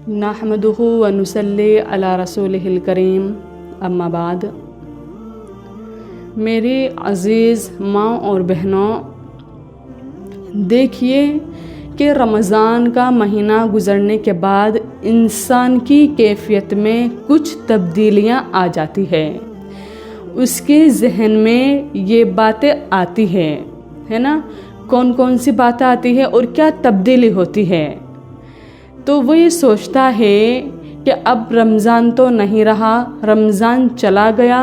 नहमदुहु व नुसल्ली अला रसूलिहिल करीम, अम्मा बाद। मेरी अज़ीज़ माँ और बहनों, देखिए कि रमज़ान का महीना गुज़रने के बाद इंसान की कैफ़ियत में कुछ तब्दीलियाँ आ जाती है। उसके ज़हन में ये बातें आती है ना, कौन कौन सी बातें आती है और क्या तब्दीली होती है। तो वो ये सोचता है कि अब रमज़ान तो नहीं रहा, रमज़ान चला गया,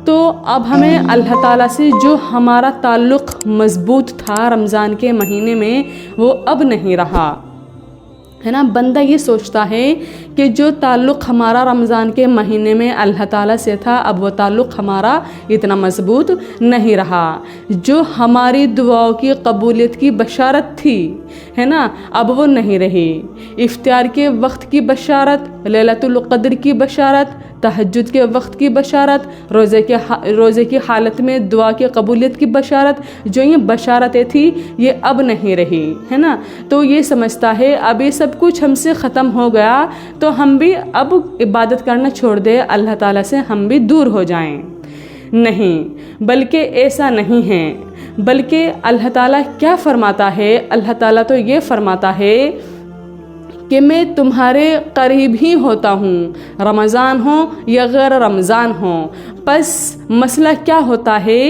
तो अब हमें अल्लाह ताला से जो हमारा ताल्लुक़ मज़बूत था रमज़ान के महीने में, वो अब नहीं रहा, है ना। बंदा ये सोचता है कि जो ताल्लुक़ हमारा रमज़ान के महीने में अल्लाह ताला से था, अब वो ताल्लुक़ हमारा इतना मज़बूत नहीं रहा। जो हमारी दुआओं की कबूलियत की बशारत थी, है ना, अब वो नहीं रही। इफ्तार के वक्त की बशारत, लैलतुल क़द्र की बशारत, तहज्जुद के वक्त की बशारत, रोज़े की हालत में दुआ की कबूलियत की बशारत, जो ये बशारतें थी ये अब नहीं रही, है ना। तो ये समझता है अब ये सब कुछ हमसे ख़त्म हो गया, तो हम भी अब इबादत करना छोड़ दे, अल्लाह ताला से हम भी दूर हो जाएं। नहीं, बल्कि ऐसा नहीं है। बल्कि अल्लाह ताला क्या फ़रमाता है, अल्लाह ताला तो ये फ़रमाता है कि मैं तुम्हारे करीब ही होता हूँ, रमज़ान हो या गैर रमज़ान हो। बस मसला क्या होता है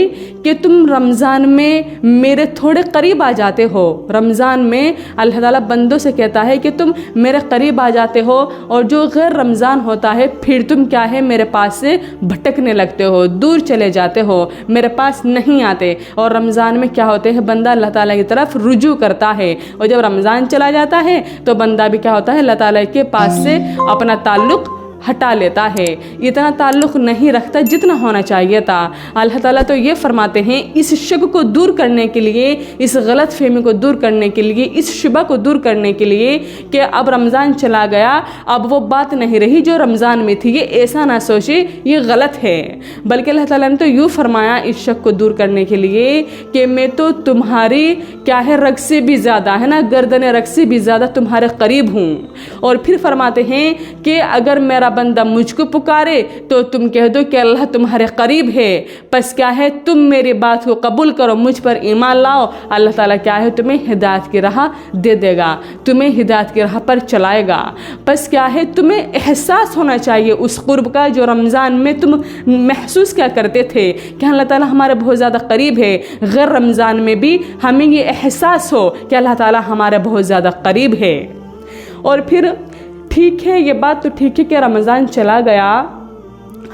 कि तुम रमज़ान में मेरे थोड़े करीब आ जाते हो। रमज़ान में अल्लाह ताला बंदों से कहता है कि तुम मेरे करीब आ जाते हो, और जो गैर रमज़ान होता है फिर तुम क्या है, मेरे पास से भटकने लगते हो, दूर चले जाते हो, मेरे पास नहीं आते। और रमज़ान में क्या होते हैं, बंदा अल्लाह ताला की तरफ रुजू करता है, और जब रमज़ान चला जाता है तो बंदा भी क्या होता है, अल्लाह ताला के पास से अपना ताल्लुक़ हटा लेता है, इतना ताल्लुक़ नहीं रखता जितना होना चाहिए था। अल्लाह ताला तो ये फरमाते हैं, इस शक को दूर करने के लिए, इस गलत फहमी को दूर करने के लिए, इस शुबा को दूर करने के लिए कि अब रमज़ान चला गया, अब वो बात नहीं रही जो रमज़ान में थी, ये ऐसा ना सोचे, ये गलत है। बल्कि अल्लाह ताला ने तो यूँ फरमाया इस शक को दूर करने के लिए कि मैं तो तुम्हारी क्या है, रग से भी ज़्यादा, है ना, गर्दन रग से भी ज़्यादा तुम्हारे करीब हूँ। और फिर फरमाते हैं कि अगर मेरा बंदा मुझको पुकारे तो तुम कह दो कि अल्लाह तुम्हारे करीब है, बस क्या है, तुम मेरी बात को कबूल करो, मुझ पर ईमान लाओ, अल्लाह ताला क्या है, तुम्हें हिदायत की राह दे देगा, तुम्हें हिदायत की राह पर चलाएगा। बस क्या है, तुम्हें एहसास होना चाहिए उस कुर्ब का जो रमज़ान में तुम महसूस क्या करते थे कि अल्लाह ताला हमारे बहुत ज़्यादा करीब है। गैर रमज़ान में भी हमें ये एहसास हो कि अल्लाह ताला हमारे बहुत ज़्यादा करीब है। और फिर ठीक है, ये बात तो ठीक है कि रमज़ान चला गया,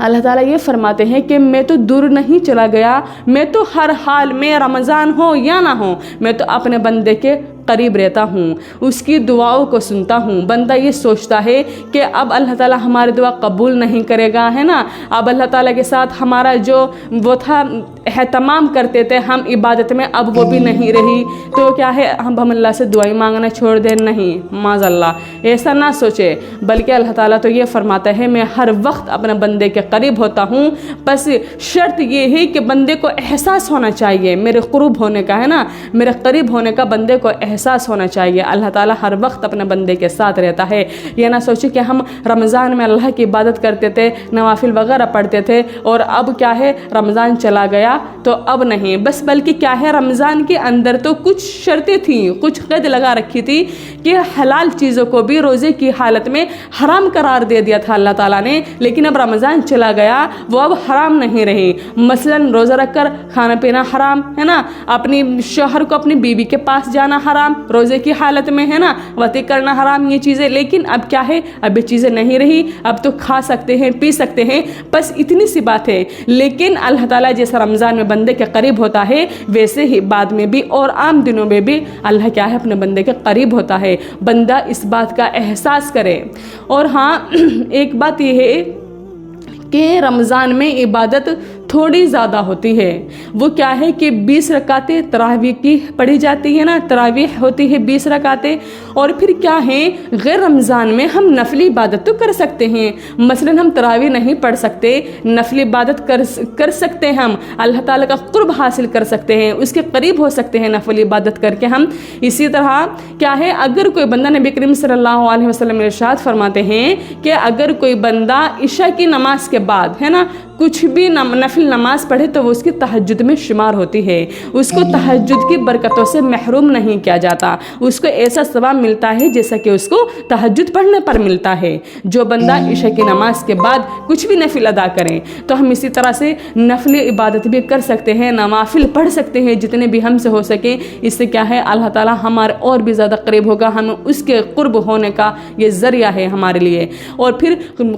अल्लाह ताला ये फरमाते हैं कि मैं तो दूर नहीं चला गया, मैं तो हर हाल में, रमज़ान हो या ना हो, मैं तो अपने बंदे के करीब रहता हूँ, उसकी दुआओं को सुनता हूँ। बंदा ये सोचता है कि अब अल्लाह ताला हमारी दुआ कबूल नहीं करेगा, है ना, अब अल्लाह ताला के साथ हमारा जो वो था एहतमाम करते थे हम इबादत में, अब वो भी नहीं रही, तो क्या है, हम अल्लाह से दुआई मांगना छोड़ दें। नहीं, माज़अल्लाह, ऐसा ना सोचे। बल्कि अल्लाह ताला तो ये फरमाता है मैं हर वक्त अपने बंदे के करीब होता हूँ, बस शर्त ये है कि बंदे को एहसास होना चाहिए मेरे क़ुर्ब होने का, है ना, मेरे करीब होने का बंदे को एहसास होना चाहिए। अल्लाह ताला हर वक्त अपने बंदे के साथ रहता है। ये ना सोचे कि हम रमज़ान में अल्लाह की इबादत करते थे, नवाफिल वगैरह पढ़ते थे, और अब क्या है, रमज़ान चला गया तो अब नहीं। बस बल्कि क्या है, रमज़ान के अंदर तो कुछ शर्तें थी, कुछ क़ैद लगा रखी थी कि हलाल चीज़ों को भी रोज़े की हालत में हराम करार दे दिया था अल्लाह ताला ने, लेकिन अब रमज़ान चला गया, वो अब हराम नहीं रही। मसलन रोज़ा रखकर खाना पीना हराम, है ना, अपनी शौहर को अपनी बीवी के पास जाना हराम रोज़े की हालत में, है ना, वती करना हराम, ये चीज़ें। लेकिन अब क्या है, अब ये चीज़ें नहीं रही, अब तो खा सकते हैं, पी सकते हैं, बस इतनी सी बात है। लेकिन अल्लाह ताला जैसा रमज़ान में बंदे के करीब होता है, वैसे ही बाद में भी और आम दिनों में भी अल्लाह क्या है, अपने बंदे के करीब होता है। बंदा इस बात का एहसास करे। और हाँ, एक बात यह है कि रमज़ान में इबादत تھوڑی زیادہ ہوتی ہے۔ وہ کیا ہے کہ 20 رکعتیں تراویح کی پڑھی جاتی ہے نا، تراویح ہوتی ہے 20 رکعتیں۔ اور پھر کیا ہے، غیر رمضان میں ہم نفلی عبادت تو کر سکتے ہیں، مثلا ہم تراویح نہیں پڑھ سکتے، نفلی عبادت کر سکتے ہیں، ہم اللہ تعالیٰ کا قرب حاصل کر سکتے ہیں، اس کے قریب ہو سکتے ہیں نفلی عبادت کر کے ہم۔ اسی طرح کیا ہے، اگر کوئی بندہ، نبی کریم صلی اللہ علیہ وسلم ارشاد فرماتے ہیں کہ اگر کوئی بندہ عشاء کی نماز کے بعد ہے نا کچھ بھی نفل نماز پڑھے تو وہ اس کی تہجد میں شمار ہوتی ہے، اس کو تہجد کی برکتوں سے محروم نہیں کیا جاتا، اس کو ایسا ثواب ملتا ہے جیسا کہ اس کو تہجد پڑھنے پر ملتا ہے۔ جو بندہ عشاء کی نماز کے بعد کچھ بھی نفل ادا کریں تو ہم اسی طرح سے نفل عبادت بھی کر سکتے ہیں، نوافل پڑھ سکتے ہیں جتنے بھی ہم سے ہو سکیں۔ اس سے کیا ہے، اللہ تعالیٰ ہمارے اور بھی زیادہ قریب ہوگا، ہمیں اس کے قرب ہونے کا یہ ذریعہ ہے ہمارے لیے۔ اور پھر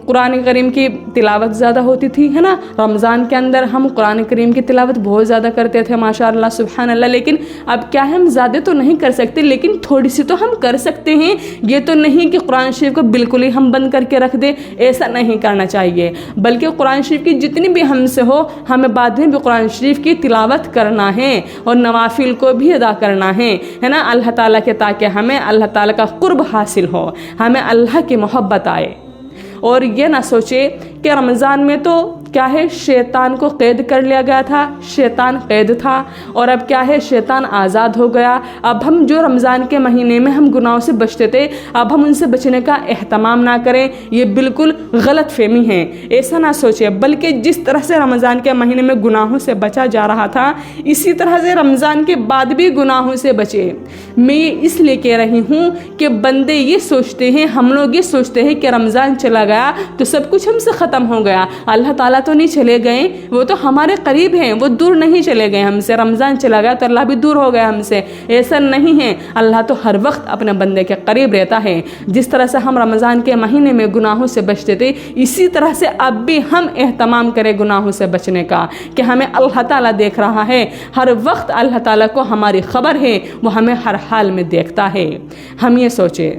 قرآن کریم کی تلاوت زیادہ ہوتی تھی ہے نا، رمضان کے اندر ہم قرآن کریم کی تلاوت بہت زیادہ کرتے تھے، ماشاءاللہ سبحان اللہ۔ لیکن اب کیا ہے، ہم زیادہ تو نہیں کر سکتے لیکن تھوڑی سی تو ہم کر سکتے ہیں۔ یہ تو نہیں کہ قرآن شریف کو بالکل ہی ہم بند کر کے رکھ دیں، ایسا نہیں کرنا چاہیے، بلکہ قرآن شریف کی جتنی بھی ہم سے ہو ہمیں بعد میں بھی قرآن شریف کی تلاوت کرنا ہے اور نوافل کو بھی ادا کرنا ہے نا، اللہ تعالیٰ کے، تاکہ ہمیں اللہ تعالیٰ کا قرب حاصل ہو، ہمیں اللہ کی محبت آئے۔ اور یہ نہ سوچے کہ رمضان میں تو کیا ہے، شیطان کو قید کر لیا گیا تھا، شیطان قید تھا اور اب کیا ہے، شیطان آزاد ہو گیا۔ اب ہم جو رمضان کے مہینے میں ہم گناہوں سے بچتے تھے، اب ہم ان سے بچنے کا اہتمام نہ کریں، یہ بالکل غلط فہمی ہے، ایسا نہ سوچے، بلکہ جس طرح سے رمضان کے مہینے میں گناہوں سے بچا جا رہا تھا اسی طرح سے رمضان کے بعد بھی گناہوں سے بچے۔ میں یہ اس لیے کہہ رہی ہوں کہ بندے یہ سوچتے ہیں، ہم لوگ یہ سوچتے ہیں کہ رمضان چلا گیا تو سب کچھ ہم سے ختم ہو گیا، اللہ تعالیٰ تو نہیں چلے گئے، وہ تو ہمارے قریب ہیں، وہ دور نہیں چلے گئے ہم سے، رمضان چلا گیا تو اللہ بھی دور ہو گیا ہم سے، ایسا نہیں ہے، اللہ تو ہر وقت اپنے بندے کے قریب رہتا ہے۔ جس طرح سے ہم رمضان کے مہینے میں گناہوں سے بچتے تھے اسی طرح سے اب بھی ہم اہتمام کریں گناہوں سے بچنے کا، کہ ہمیں اللہ تعالیٰ دیکھ رہا ہے، ہر وقت اللہ تعالیٰ کو ہماری خبر ہے، وہ ہمیں ہر حال میں دیکھتا ہے۔ ہم یہ سوچیں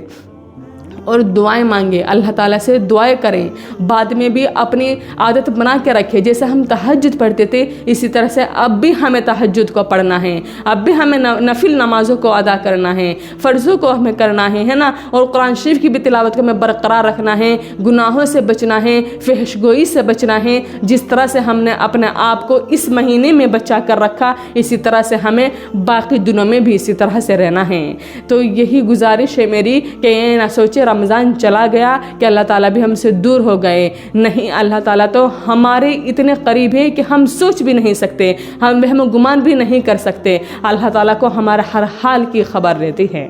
اور دعائیں مانگے، اللہ تعالیٰ سے دعائیں کریں، بعد میں بھی اپنی عادت بنا کے رکھے، جیسے ہم تہجد پڑھتے تھے اسی طرح سے اب بھی ہمیں تہجد کو پڑھنا ہے، اب بھی ہمیں نفل نمازوں کو ادا کرنا ہے، فرضوں کو ہمیں کرنا ہے نا، اور قرآن شریف کی بھی تلاوت کو ہمیں برقرار رکھنا ہے، گناہوں سے بچنا ہے، فحش گوئی سے بچنا ہے۔ جس طرح سے ہم نے اپنے آپ کو اس مہینے میں بچا کر رکھا اسی طرح سے ہمیں باقی دنوں میں بھی اسی طرح سے رہنا ہے۔ تو یہی گزارش ہے میری کہ یہ نہ سوچے رمضان چلا گیا کہ اللہ تعالیٰ بھی ہم سے دور ہو گئے، نہیں، اللہ تعالیٰ تو ہمارے اتنے قریب ہے کہ ہم سوچ بھی نہیں سکتے، ہم گمان بھی نہیں کر سکتے، اللہ تعالیٰ کو ہمارے ہر حال کی خبر رہتی ہے۔